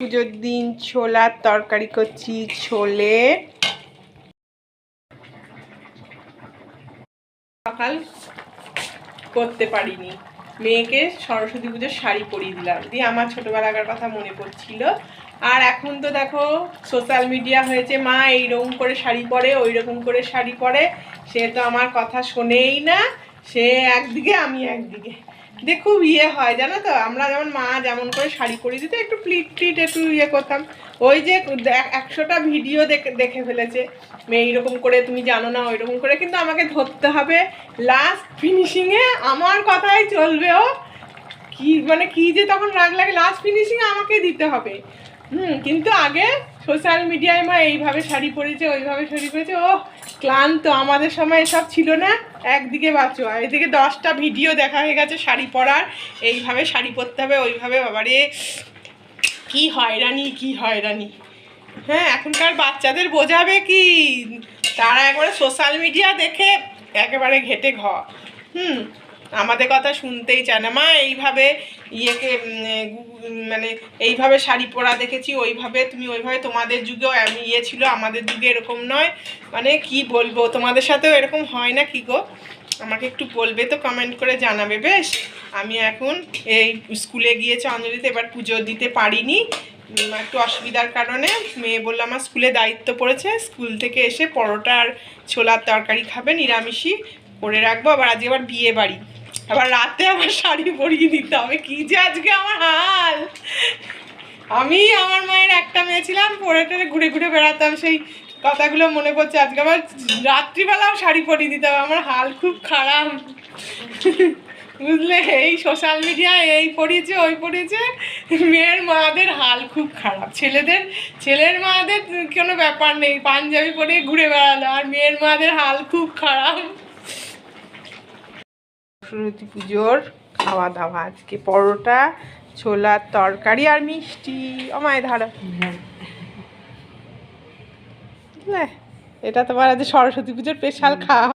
পুজোর দিন ছোলার তরকারি করছি। ছোলে সকাল করতে পারিনি, মেয়েকে সরস্বতী পুজোর শাড়ি পরিয়ে দিলাম, দিয়ে আমার ছোটবেলাকার কথা মনে পড়ছিল। আর এখন তো দেখো সোশ্যাল মিডিয়া হয়েছে, মা এইরকম করে শাড়ি পরে, ওই রকম করে শাড়ি পরে। সে তো আমার কথা শোনেই না, সে একদিকে আমি একদিকে। খুব হয় জানো তো, আমরা যেমন মা যেমন করে শাড়ি পরিয়ে দিতে একটু প্লিট একটু করতাম, ওই যে 100টা ভিডিও দেখে ফেলেছে মেয়ে এইরকম করে, তুমি জানো না ওই রকম করে, কিন্তু আমাকে ধরতে হবে লাস্ট ফিনিশিংয়ে, আমার কথাই চলবে। ও কি মানে কি যে তখন রাগ লাগে, লাস্ট ফিনিশিংয়ে আমাকে দিতে হবে। কিন্তু আগে সোশ্যাল মিডিয়ায় মা এইভাবে শাড়ি পরেছে, ওইভাবে শাড়ি পরেছে। ও ক্লান্ত, আমাদের সময় এসব ছিল না। একদিকে বাঁচো, আর এদিকে 10টা ভিডিও দেখা হয়ে গেছে শাড়ি পরার, এইভাবে শাড়ি পরতে হবে, ওইভাবে। বাবারে কি হয়রানি, কি হয়রানি। হ্যাঁ, এখনকার বাচ্চাদের বোঝাবে কি, তারা একবারে সোশ্যাল মিডিয়া দেখে একেবারে ঘেটে আমাদের কথা শুনতেই চায় না। মা এইভাবে মানে এইভাবে শাড়ি পরা দেখেছি, ওইভাবে তুমি ওইভাবে, তোমাদের যুগেও ছিল, আমাদের যুগে এরকম নয়। মানে কি বলবো, তোমাদের সাথেও এরকম হয় না কি গো? আমাকে একটু বলবে তো, কমেন্ট করে জানাবে। বেশ, আমি এখন এই স্কুলে গিয়েছে অঞ্জলিতে, এবার পুজো দিতে পারিনি একটু অসুবিধার কারণে। মেয়ে বললো আমার স্কুলে দায়িত্ব পড়েছে, স্কুল থেকে এসে পরোটা আর ছোলার তরকারি খাবে, নিরামিষই করে রাখবো। আবার আজকে আবার বিয়ে বাড়ি, আবার রাতে আবার শাড়ি পরিয়ে দিতে হবে। কি যে আজকে আমার হাল! আমি আমার মায়ের একটা মেয়ে ছিলাম, পরে টরে ঘুরে ঘুরে বেড়াতাম, সেই কথাগুলো মনে পড়ছে। আজকে আবার রাত্রিবেলাও শাড়ি পরিয়ে দিতে হবে, আমার হাল খুব খারাপ। বুঝলে, এই সোশ্যাল মিডিয়ায় এই পড়িয়েছে, ওই পড়িয়েছে, মেয়ের মাদের হাল খুব খারাপ। ছেলের মাদের কোনো ব্যাপার নেই, পাঞ্জাবি পরে ঘুরে বেড়ালো, আর মেয়ের মাদের হাল খুব খারাপ। সরস্বতী পুজোর খাওয়া দাওয়া আজকে পরোটা, ছোলার তরকারি আর মিষ্টি। আমায় ধারা, বুঝলে, এটা তোমার আজ সরস্বতী পুজোর স্পেশাল খাওয়া।